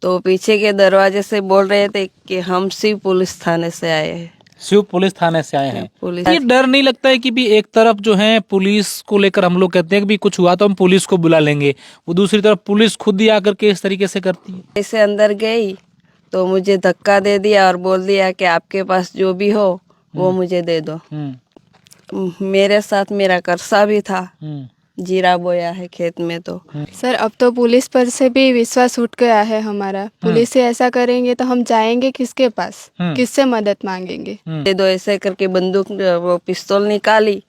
तो पीछे के दरवाजे से बोल रहे थे कि हम शिव पुलिस थाने से आए हैं। शिव पुलिस थाने से आए हैं। पुलिस ये डर नहीं लगता है कि भी एक तरफ जो है पुलिस को लेकर हम लोग कहते हैं कि भी कुछ हुआ तो हम पुलिस को बुला लेंगे, वो दूसरी तरफ पुलिस खुद ही आकर के इस तरीके से करती है। ऐसे अंदर गई तो मुझे धक्का दे दिया और बोल दिया कि आपके पास जो भी हो वो मुझे दे दो। मेरे साथ मेरा कर्सा भी था, जीरा बोया है खेत में। तो सर अब तो पुलिस पर से भी विश्वास उठ गया है हमारा। पुलिस से ऐसा करेंगे तो हम जाएंगे किसके पास, किससे मदद मांगेंगे। दे दो ऐसे करके बंदूक वो पिस्तौल निकाली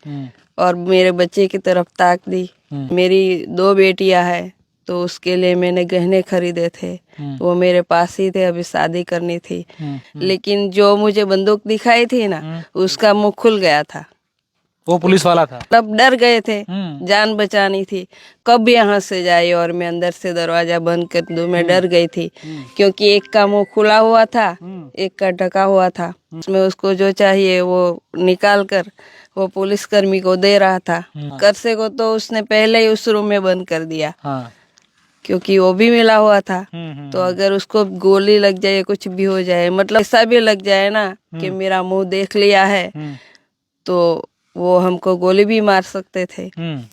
और मेरे बच्चे की तरफ ताक दी। मेरी 2 बेटियां हैं तो उसके लिए मैंने गहने खरीदे थे, वो मेरे पास ही थे, अभी शादी करनी थी। लेकिन जो मुझे बंदूक दिखाई थी ना उसका मुंह खुल गया था। वो पुलिस वाला था। तब डर गए थे, जान बचानी थी, कब यहाँ से जाए। और मैं अंदर से दरवाजा बंद कर दूं, मैं डर गई थी क्योंकि एक का मुंह खुला हुआ था, एक का ढका हुआ था। उसमें उसको जो चाहिए वो निकाल कर वो पुलिसकर्मी को दे रहा था। कर्से को तो उसने पहले ही उस रूम में बंद कर दिया क्योंकि वो भी मिला हुआ था। तो अगर उसको गोली लग जाए, कुछ भी हो जाए, मतलब ऐसा भी लग जाए ना कि मेरा मुंह देख लिया है तो वो हमको गोली भी मार सकते थे।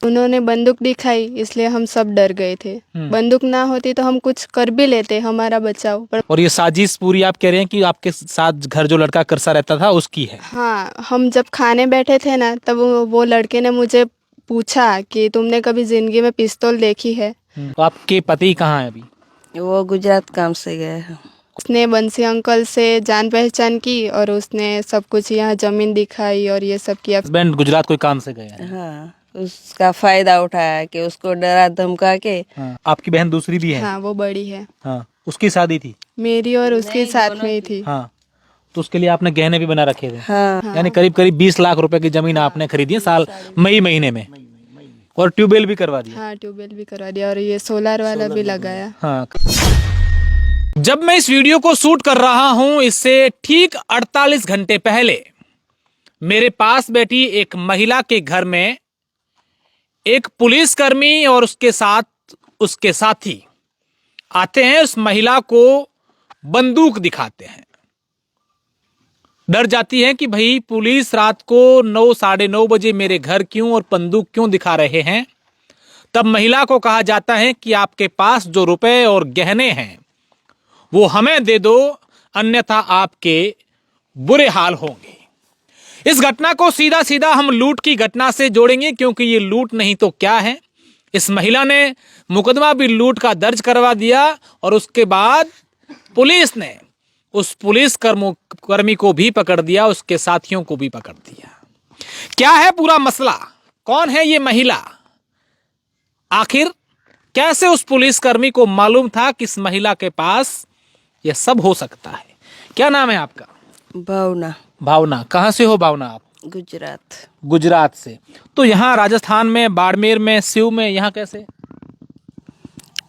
उन्होंने बंदूक दिखाई इसलिए हम सब डर गए थे। बंदूक ना होती तो हम कुछ कर भी लेते, हमारा बचाव। पर और ये साजिश पूरी आप कह रहे हैं कि आपके साथ घर जो लड़का करसा रहता था उसकी है? हाँ, हम जब खाने बैठे थे ना तब वो लड़के ने मुझे पूछा कि तुमने कभी जिंदगी में पिस्तौल देखी है। तो आपके पति कहाँ है अभी? वो गुजरात काम से गए हैं। उसने बंसी अंकल से जान पहचान की और उसने सब कुछ यहाँ जमीन दिखाई और ये सब किया। हस्बैंड गुजरात कोई काम से गए हैं? हाँ, उसका फायदा उठाया कि उसको डरा धमका के। हाँ। आपकी बहन दूसरी भी है? हाँ, वो बड़ी है। हाँ, उसकी शादी थी? मेरी और उसके साथ में ही थी। हाँ, तो उसके लिए आपने गहने भी बना रखे थे? हाँ। यानी करीब करीब 20 लाख रुपए की जमीन आपने खरीदी है साल मई महीने में, और ट्यूबवेल भी करवा दिया? हाँ, ट्यूबवेल भी करवा दिया और ये सोलर वाला भी लगाया। हाँ। जब मैं इस वीडियो को शूट कर रहा हूं, इससे ठीक 48 घंटे पहले मेरे पास बैठी एक महिला के घर में एक पुलिसकर्मी और उसके साथ उसके साथी आते हैं। उस महिला को बंदूक दिखाते हैं। डर जाती है कि भाई पुलिस रात को 9 साढ़े 9 बजे मेरे घर क्यों और बंदूक क्यों दिखा रहे हैं। तब महिला को कहा जाता है कि आपके पास जो रुपए और गहने हैं वो हमें दे दो, अन्यथा आपके बुरे हाल होंगे। इस घटना को सीधा सीधा हम लूट की घटना से जोड़ेंगे क्योंकि ये लूट नहीं तो क्या है। इस महिला ने मुकदमा भी लूट का दर्ज करवा दिया और उसके बाद पुलिस ने उस पुलिस कर्मी को भी पकड़ दिया, उसके साथियों को भी पकड़ दिया। क्या है पूरा मसला? कौन है ये महिला? आखिर कैसे उस पुलिसकर्मी को मालूम था कि इस महिला के पास ये सब हो सकता है? क्या नाम है आपका? भावना। भावना। कहाँ से हो भावना आप? गुजरात। गुजरात से। तो यहाँ राजस्थान में, बाड़मेर में, शिव में, यहाँ कैसे?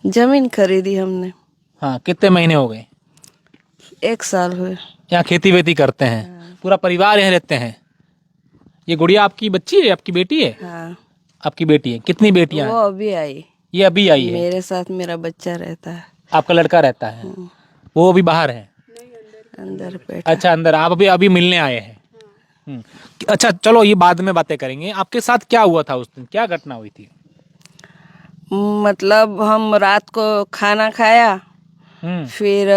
जमीन खरीदी हमने। हाँ, कितने महीने हो गए? 1 साल हुए। यहाँ खेती वेती करते हैं? पूरा परिवार यहाँ रहते हैं? ये गुड़िया आपकी बच्ची है, आपकी बेटी है? हाँ। आपकी बेटी है। कितनी बेटियां वो हैं? अभी आई। ये अभी आई है? मेरे साथ मेरा बच्चा रहता है। आपका लड़का रहता है? वो अभी बाहर है? अंदर बैठा। अच्छा, अंदर। आप अभी अभी मिलने आए हैं? अच्छा, चलो ये बाद में बातें करेंगे। आपके साथ क्या हुआ था उस दिन? क्या घटना हुई थी? मतलब हम रात को खाना खाया, फिर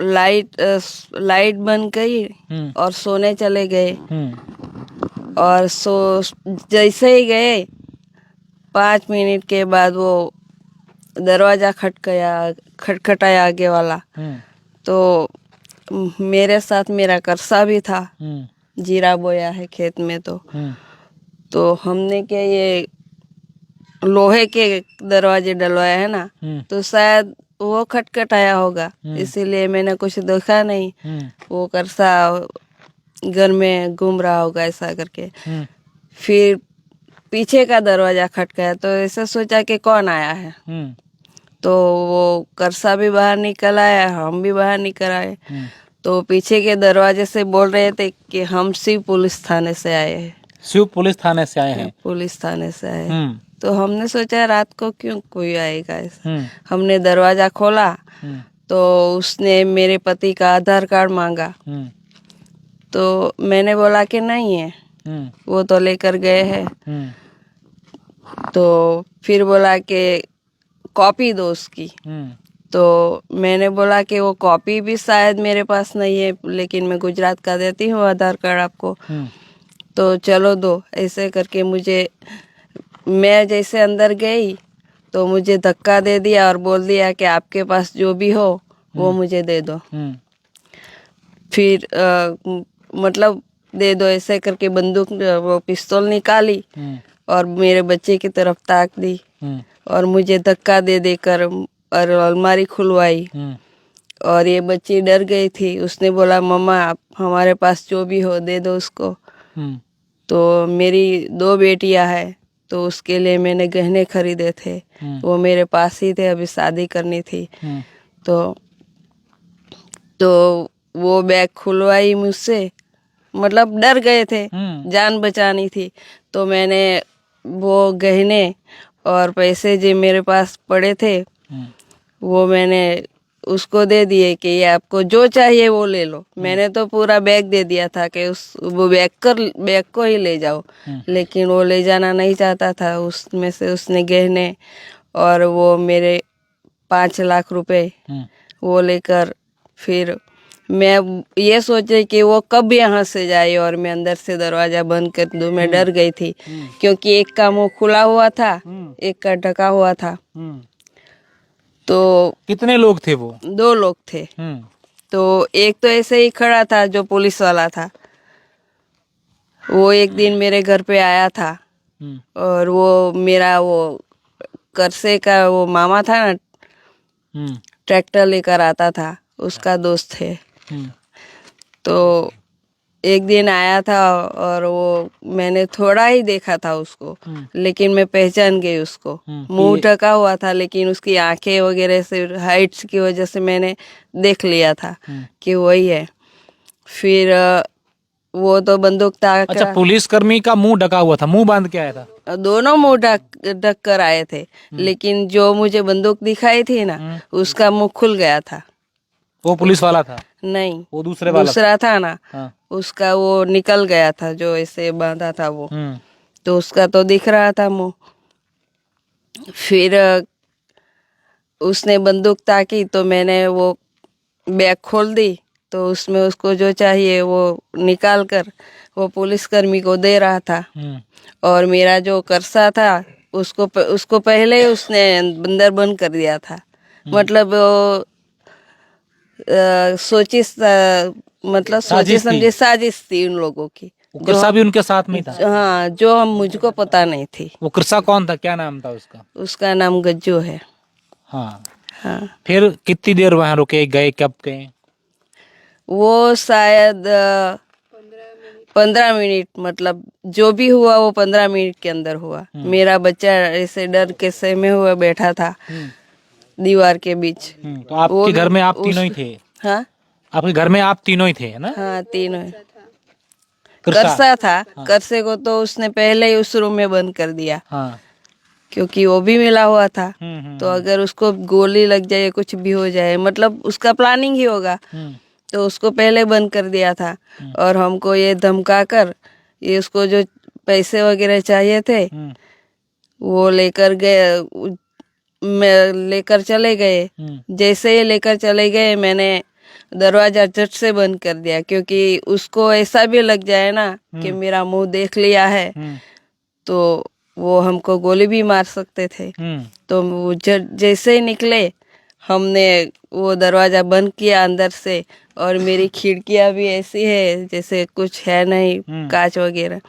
लाइट बंद करी और सोने चले गए। और जैसे ही गए 5 मिनट के बाद वो दरवाजा खटखटाया आगे वाला। तो मेरे साथ मेरा कर्सा भी था, जीरा बोया है खेत में। तो हमने क्या ये लोहे के दरवाजे डलवाए है ना, तो शायद वो खटखटाया होगा, इसीलिए मैंने कुछ देखा नहीं। वो कर्सा घर में घूम रहा होगा ऐसा करके। फिर पीछे का दरवाजा खटकाया तो ऐसा सोचा कि कौन आया है। तो वो कर्सा भी बाहर निकल आया, हम भी बाहर निकल आए। तो पीछे के दरवाजे से बोल रहे थे कि हम शिव पुलिस थाने से आए हैं। शिव पुलिस थाने से आए हैं? पुलिस थाने से आए। तो हमने सोचा रात को क्यों कोई आएगा ऐसा। हमने दरवाजा खोला तो उसने मेरे पति का आधार कार्ड मांगा। तो मैंने बोला कि नहीं है, वो तो लेकर गए हैं। तो फिर बोला कि कॉपी दो उसकी। तो मैंने बोला कि वो कॉपी भी शायद मेरे पास नहीं है, लेकिन मैं गुजरात का देती हूँ आधार कार्ड आपको। तो चलो दो, ऐसे करके मैं जैसे अंदर गई तो मुझे धक्का दे दिया और बोल दिया कि आपके पास जो भी हो वो मुझे दे दो। फिर मतलब दे दो ऐसे करके बंदूक, वो पिस्तौल निकाली और मेरे बच्चे की तरफ ताक दी और मुझे धक्का दे देकर और अलमारी खुलवाई। और ये बच्ची डर गई थी, उसने बोला मम्मा आप हमारे पास जो भी हो दे दो उसको। तो मेरी 2 बेटियां हैं, तो उसके लिए मैंने गहने खरीदे थे, वो मेरे पास ही थे, अभी शादी करनी थी। तो वो बैग खुलवाई मुझसे, मतलब डर गए थे, जान बचानी थी। तो मैंने वो गहने और पैसे जो मेरे पास पड़े थे वो मैंने उसको दे दिए कि ये आपको जो चाहिए वो ले लो। मैंने तो पूरा बैग दे दिया था कि वो बैग को ही ले जाओ, लेकिन वो ले जाना नहीं चाहता था। उसमें से उसने गहने और वो मेरे 5 लाख रुपए वो लेकर, फिर मैं ये सोचे कि वो कब यहाँ से जाए और मैं अंदर से दरवाजा बंद कर दूं। मैं डर गई थी क्योंकि एक का मुंह खुला हुआ था, एक का ढका हुआ था। तो कितने लोग थे वो? 2 लोग थे। तो एक तो ऐसे ही खड़ा था जो पुलिस वाला था, वो एक दिन मेरे घर पे आया था और वो मेरा वो करसे का वो मामा था ना, ट्रैक्टर लेकर आता था, उसका दोस्त है। तो एक दिन आया था और वो मैंने थोड़ा ही देखा था उसको, लेकिन मैं पहचान गई उसको। मुंह ढका हुआ था लेकिन उसकी आंखें वगैरह से, हाइट्स की वजह से मैंने देख लिया था कि वही है। फिर वो तो बंदूक ताक। अच्छा, पुलिसकर्मी का मुंह ढका हुआ था, मुंह बांध के आया था? दोनों मुंह ढक कर आए थे, लेकिन जो मुझे बंदूक दिखाई थी ना उसका मुंह खुल गया था। वो पुलिस वाला था? नहीं, वो दूसरा था ना। हाँ। उसका वो निकल गया था, जो ऐसे बांधा था वो, तो उसका तो दिख रहा था मुंह। फिर उसने बंदूक ताकी तो मैंने वो बैग खोल दी, तो उसमें उसको जो चाहिए वो निकाल कर वो पुलिसकर्मी को दे रहा था। और मेरा जो कर्सा था उसको पहले ही उसने अंदर बंद कर दिया था। मतलब वो सोची समझी साजिश थी उन लोगों की। वो कृषा भी उनके साथ में था? हाँ, जो हम मुझको पता नहीं थी। वो कृषा कौन था, क्या नाम था उसका? उसका नाम गज्जू है। हाँ। हाँ, फिर कितनी देर वहां रुके, गए कब गए? वो शायद 15 मिनट, मतलब जो भी हुआ वो 15 मिनट के अंदर हुआ। मेरा बच्चा ऐसे डर के सहमे हुए बैठा था दीवार के बीच। तो आपके घर में आप तीनों ही थे? हाँ, आपके घर में आप तीनों ही थे, है ना? हाँ, तीनों। करसा था। करसे को तो उसने पहले ही उस रूम में बंद कर दिया। हाँ। क्योंकि वो भी मिला हुआ था। तो अगर उसको गोली लग जाए, कुछ भी हो जाए, मतलब उसका प्लानिंग ही होगा, तो उसको पहले बंद कर दिया था। और हमको ये धमका कर ये उसको जो पैसे वगैरह चाहिए थे वो लेकर चले गए। जैसे ही लेकर चले गए मैंने दरवाजा झट से बंद कर दिया, क्योंकि उसको ऐसा भी लग जाए ना कि मेरा मुंह देख लिया है तो वो हमको गोली भी मार सकते थे। तो वो जैसे ही निकले हमने वो दरवाजा बंद किया अंदर से, और मेरी खिड़कियां भी ऐसी है जैसे कुछ है नहीं, कांच वगैरह।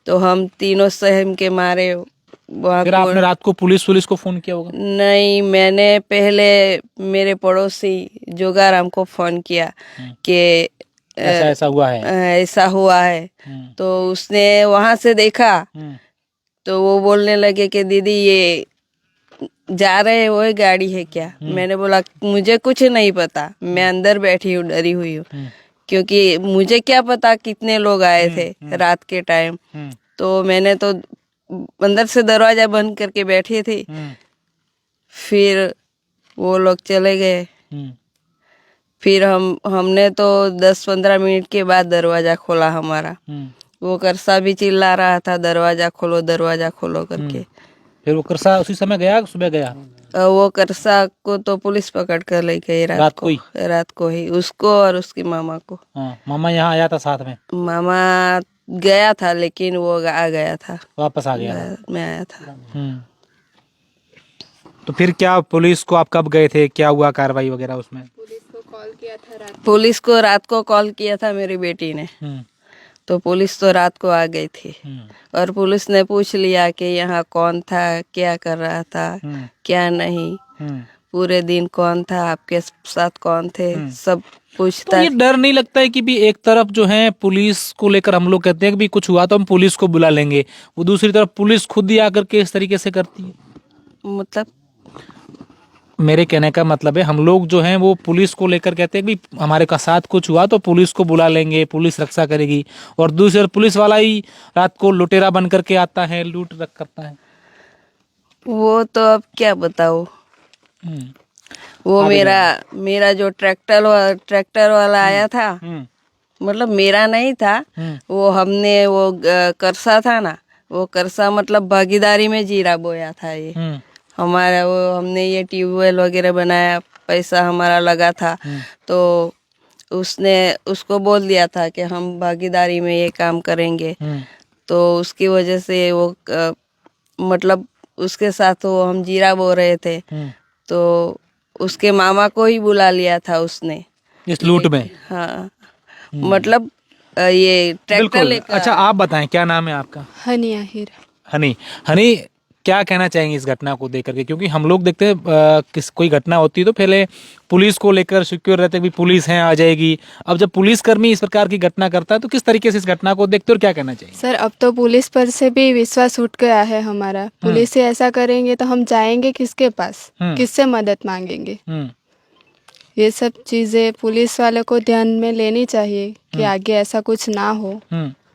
तो हम तीनों सहम के मारे वहाँ। फिर आपने रात को पुलिस को फोन किया होगा? नहीं, मैंने पहले मेरे पड़ोसी जोगाराम को फोन किया कि ऐसा हुआ है, ऐसा हुआ है। तो उसने वहां से देखा तो वो बोलने लगे कि दीदी ये जा रहे हैं, वो गाड़ी है क्या? मैंने बोला मुझे कुछ नहीं पता, मैं अंदर बैठी हूँ, डरी हुई हूँ, क्योंकि मुझे क्या पता कितने लोग आए थे रात के टाइम। तो मैंने तो अंदर से दरवाजा बंद करके बैठी थी। फिर वो लोग चले गए फिर हमने तो 10-15 मिनट के बाद दरवाजा खोला हमारा। वो करसा भी चिल्ला रहा था दरवाजा खोलो करके। फिर वो करसा उसी समय गया, सुबह गया? वो करसा को तो पुलिस पकड़ कर ले गई रात को ही उसको और उसकी मामा को। हाँ, मामा यहाँ आया था साथ में? मामा गया था लेकिन वो आ गया था, वापस आ गया था। मैं आया था। तो फिर क्या पुलिस को आप कब गए थे, क्या हुआ कार्रवाई वगैरह उसमें? पुलिस को रात को कॉल किया था मेरी बेटी ने, तो पुलिस तो रात को आ गई थी। और पुलिस ने पूछ लिया कि यहाँ कौन था, क्या कर रहा था, क्या नहीं, पूरे दिन कौन था, आपके साथ कौन थे, सब पूछता। तो ये डर नहीं लगता है कि भी एक तरफ जो है पुलिस को लेकर हम लोग कहते हैं कि भी कुछ हुआ तो हम पुलिस को बुला लेंगे, वो दूसरी तरफ पुलिस खुद ही आकर के इस तरीके से करती है? मतलब मेरे कहने का मतलब है हम लोग जो हैं वो पुलिस को लेकर कहते हैं कि हमारे का साथ कुछ हुआ तो पुलिस को बुला लेंगे, पुलिस रक्षा करेगी, और दूसरी तरफ पुलिस वाला ही रात को लुटेरा बन करके आता है, लूट रख करता है। वो तो अब क्या बताओ। वो मेरा जो ट्रैक्टर वाला आया था, मतलब मेरा नहीं था, वो हमने वो करसा था ना, वो करसा मतलब भागीदारी में जीरा बोया था। ये हमारा वो हमने ये ट्यूबवेल वगैरह बनाया, पैसा हमारा लगा था, तो उसने उसको बोल दिया था कि हम भागीदारी में ये काम करेंगे। तो उसकी वजह से वो मतलब उसके साथ वो हम जीरा बो रहे थे, तो उसके मामा को ही बुला लिया था उसने इस लूट में। हाँ, मतलब ये ट्रैक्टर लेकर। अच्छा, आप बताएं क्या नाम है आपका? हनी आहिर। हनी, क्या कहना चाहेंगे इस घटना को देख करके? क्योंकि हम लोग देखते हैं कोई घटना होती है तो पहले पुलिस को लेकर सिक्योर रहते हैं, भी पुलिस है आ जाएगी। अब जब पुलिसकर्मी इस प्रकार की घटना करता है तो किस तरीके से इस घटना को देखते हो और क्या कहना चाहिए? सर, अब तो पुलिस पर से भी विश्वास उठ गया है हमारा। पुलिस से ऐसा करेंगे तो हम जाएंगे किसके पास, किससे मदद मांगेंगे? ये सब चीजें पुलिस वालों को ध्यान में लेनी चाहिए कि आगे ऐसा कुछ ना हो।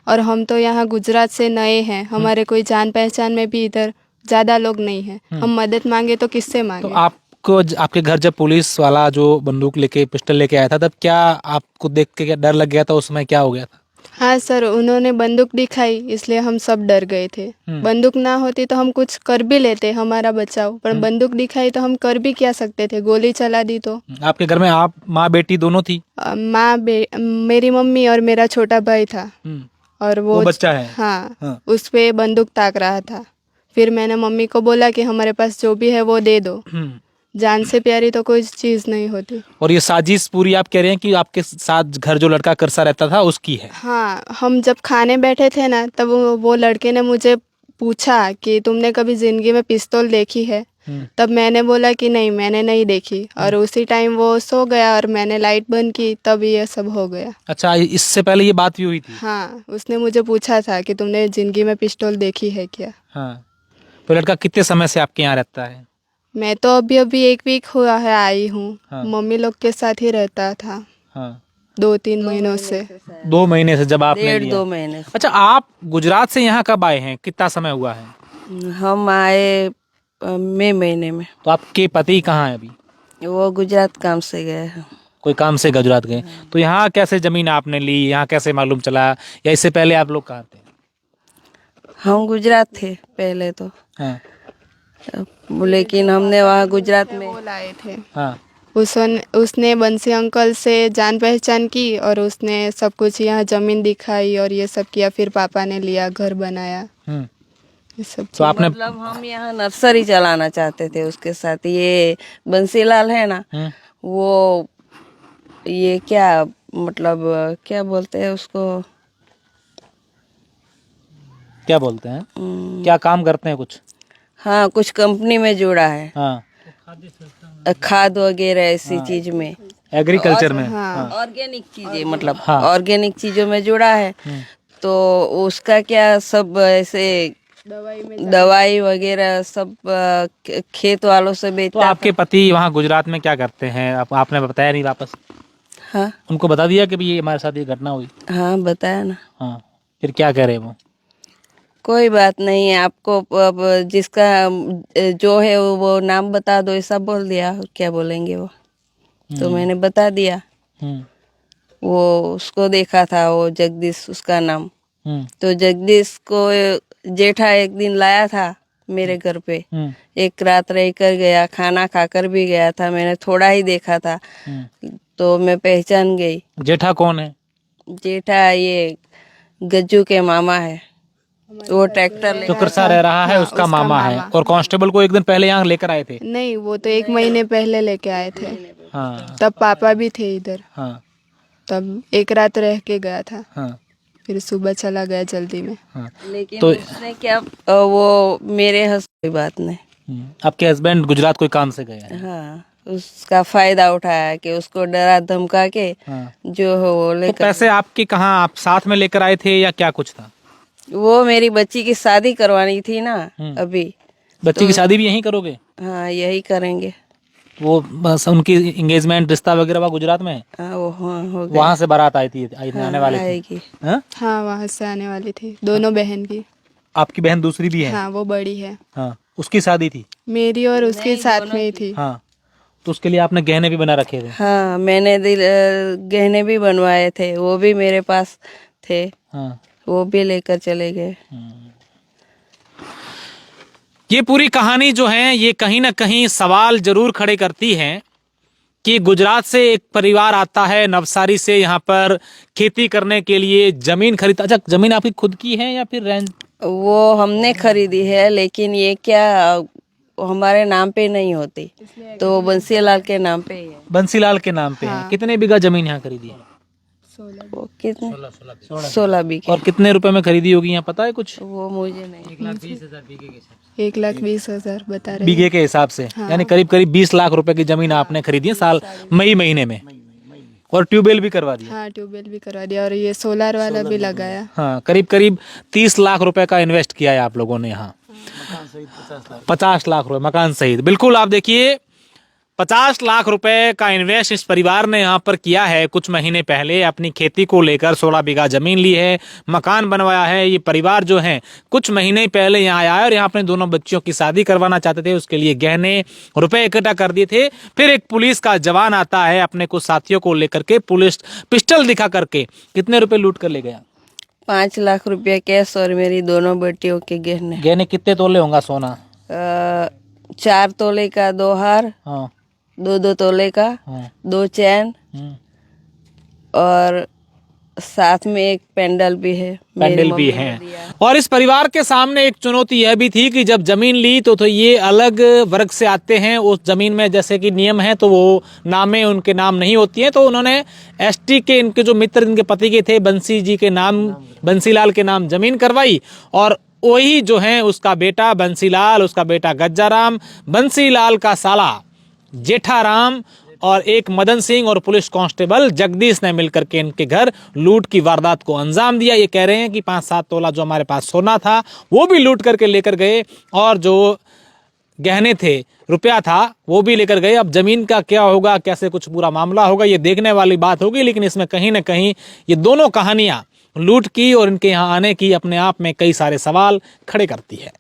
और हम तो यहाँ गुजरात से नए हैं, हमारे कोई जान पहचान में भी इधर ज्यादा लोग नहीं है, हम मदद मांगे तो किससे मांगे? तो आपको आपके घर जब पुलिस वाला जो बंदूक लेके पिस्टल लेके आया था तब क्या आपको देख के क्या डर लग गया था? उस समय क्या हो गया था? हाँ सर, उन्होंने बंदूक दिखाई इसलिए हम सब डर गए थे। बंदूक ना होती तो हम कुछ कर भी लेते, हमारा बचाव, पर बंदूक दिखाई तो हम कर भी क्या सकते थे, गोली चला दी तो। आपके घर में आप माँ बेटी दोनों थी? मेरी मम्मी और मेरा छोटा भाई था, और वो बच्चा है। हाँ, उस पे बंदूक ताक रहा था। फिर मैंने मम्मी को बोला कि हमारे पास जो भी है वो दे दो, जान से प्यारी तो कोई चीज नहीं होती। और ये साजिश पूरी आप कह रहे हैं कि आपके साथ घर जो लड़का करसा रहता था उसकी है? हाँ, हम जब खाने बैठे थे ना, तब वो लड़के ने मुझे पूछा कि तुमने कभी जिंदगी में पिस्तौल देखी है? तब मैंने बोला कि नहीं, मैंने नहीं देखी। और उसी टाइम वो सो गया और मैंने लाइट बंद की, तब ये सब हो गया। अच्छा, इससे पहले ये बात भी हुई थी? हाँ, उसने मुझे पूछा था कि तुमने जिंदगी में पिस्तौल देखी है क्या। हाँ, तो लड़का कितने समय से आपके यहाँ रहता है? मैं तो अभी 1 वीक हुआ है आई हूँ। हाँ। मम्मी लोग के साथ ही रहता था। हाँ, 2-3 महीनों से। 2 महीने से जब आपने लिया? 1.5-2 महीने। अच्छा, आप गुजरात से यहाँ कब आए हैं, कितना समय हुआ है? हम आए मई महीने में। तो आपके पति कहाँ है अभी? वो गुजरात काम से गए हैं। कोई काम से गुजरात गए? तो यहाँ कैसे जमीन आपने ली, यहाँ कैसे मालूम चला, या इससे पहले आप लोग कहाँ थे? हम गुजरात थे पहले तो, हाँ। लेकिन हमने वहाँ गुजरात में वो लाए थे। हाँ। उसने बंसी अंकल से जान पहचान की और उसने सब कुछ यहाँ जमीन दिखाई और ये सब किया। फिर पापा ने लिया, घर बनाया, ये सब। तो आपने मतलब हम यहाँ नर्सरी चलाना चाहते थे उसके साथ। ये बंसीलाल है ना, वो ये क्या मतलब क्या बोलते हैं उसको, क्या बोलते हैं, क्या काम करते हैं कुछ? हाँ, कुछ कंपनी में जुड़ा है। हाँ, खाद वगैरह ऐसी चीज में, एग्रीकल्चर में। हाँ, ऑर्गेनिक चीजें, मतलब ऑर्गेनिक चीजों में जुड़ा है। तो उसका क्या सब ऐसे दवाई वगैरह सब खेत वालों से तो बेचता। आपके पति वहाँ गुजरात में क्या करते हैं? आपने बताया नहीं वापस? हाँ, उनको बता दिया कि भी ये हमारे साथ ये घटना हुई? हाँ, बताया ना। हाँ, फिर क्या कह रहे हैं वो? कोई बात नहीं है, आपको अब जिसका जो है वो नाम बता दो, ऐसा बोल दिया। क्या बोलेंगे वो? तो मैंने बता दिया। वो उसको देखा था, वो जगदीश उसका नाम। तो जगदीश को जेठा एक दिन लाया था मेरे घर पे, एक रात रह कर गया, खाना खाकर भी गया था। मैंने थोड़ा ही देखा था तो मैं पहचान गई। जेठा कौन है? जेठा ये गज्जू के मामा है, वो ट्रैक्टर जो कृषा रह रहा है उसका मामा है। और कांस्टेबल को एक दिन पहले यहाँ लेकर आए थे? नहीं, वो तो 1 महीने पहले लेके आए थे। हाँ तब पापा भी थे इधर। हाँ तब एक रात रह के गया था, हाँ फिर सुबह चला गया जल्दी में। हाँ। लेकिन तो उसने क्या, वो मेरे कोई बात नहीं। आपके हस्बैंड गुजरात कोई काम से गए हैं? हाँ, उसका फायदा उठाया कि उसको डरा धमका के हाँ। जो हो वो तो लेकर। पैसे आपके कहाँ, आप साथ में लेकर आए थे या क्या कुछ था? वो मेरी बच्ची की शादी करवानी थी ना अभी। बच्ची की शादी भी यहीं करोगे? हाँ, यही करेंगे। वो बस उनकी एंगेजमेंट रिश्ता वगैरह वहाँ गुजरात में है? हाँ, वो हो गया। वहाँ से बारात आई थी, आने वाली थी? आएगी। हाँ? हाँ, वहाँ से आने वाली थी, दोनों बहन की। आपकी बहन दूसरी भी है? हाँ, वो बड़ी है। हाँ, उसकी शादी थी? मेरी और उसके साथ में ही थी। हाँ, तो उसके लिए आपने गहने भी बना रखे थे? हाँ, मैंने गहने भी बनवाए थे, वो भी मेरे पास थे। हाँ। वो भी लेकर चले गए। ये पूरी कहानी जो है ये कहीं ना कहीं सवाल जरूर खड़े करती है कि गुजरात से एक परिवार आता है नवसारी से यहाँ पर खेती करने के लिए, जमीन खरीदता। अच्छा, जमीन आपकी खुद की है या फिर रेंट? वो हमने खरीदी है, लेकिन ये क्या हमारे नाम पे नहीं होती, तो वो बंसीलाल के नाम पे ही है। बंसीलाल के नाम पे है। कितने बीघा जमीन यहाँ खरीदी है? वो कितने? 16 बीघे। और कितने रुपए में खरीदी होगी, यहाँ पता है कुछ? वो मुझे नहीं। 1,20,000 बता रहे बीघे के हिसाब से? यानी करीब करीब 20 लाख रुपए की जमीन आपने खरीदी है साल मई महीने में। और ट्यूबवेल भी करवा दिया? हाँ, ट्यूबवेल भी करवा दिया और ये सोलर वाला भी लगाया। हाँ, करीब करीब 30 लाख रुपए का इन्वेस्ट किया है आप लोगों ने यहाँ। 50 लाख रुपए मकान सहित। बिल्कुल, आप देखिए 50 लाख रुपए का इन्वेस्ट इस परिवार ने यहाँ पर किया है। कुछ महीने पहले अपनी खेती को लेकर 16 बीघा जमीन ली है, मकान बनवाया है। ये परिवार जो है कुछ महीने पहले यहाँ आया और यहाँ अपने दोनों बच्चियों की शादी करवाना चाहते थे। उसके लिए गहने रुपए इकट्ठा कर दिए थे। फिर एक पुलिस का जवान आता है अपने कुछ साथियों को लेकर के, पुलिस पिस्टल दिखा करके कितने रुपए लूट कर ले गया? 5 लाख रुपया कैश और मेरी दोनों बेटियों के गहने। गहने कितने तोले होगा सोना? 4 तोले का 2 हार, हाँ 2 तोले का, हाँ 2 चैन और साथ में एक पेंडल भी है। पैंडल भी हैं। और इस परिवार के सामने एक चुनौती यह भी थी कि जब जमीन ली तो ये अलग वर्ग से आते हैं। उस जमीन में जैसे कि नियम है तो वो नामें उनके नाम नहीं होती हैं, तो उन्होंने एसटी के इनके जो मित्र इनके पति के थे बंसी जी के नाम, बंसीलाल के नाम जमीन करवाई। और वही जो है उसका बेटा बंसीलाल, उसका बेटा गज्जाराम, बंसीलाल का साला जेठाराम और एक मदन सिंह और पुलिस कांस्टेबल जगदीश ने मिलकर के इनके घर लूट की वारदात को अंजाम दिया। ये कह रहे हैं कि 5-7 तोला जो हमारे पास सोना था वो भी लूट करके लेकर गए और जो गहने थे, रुपया था, वो भी लेकर गए। अब जमीन का क्या होगा, कैसे कुछ पूरा मामला होगा, ये देखने वाली बात होगी। लेकिन इसमें कहीं ना कहीं ये दोनों कहानियां लूट की और इनके यहाँ आने की अपने आप में कई सारे सवाल खड़े करती है।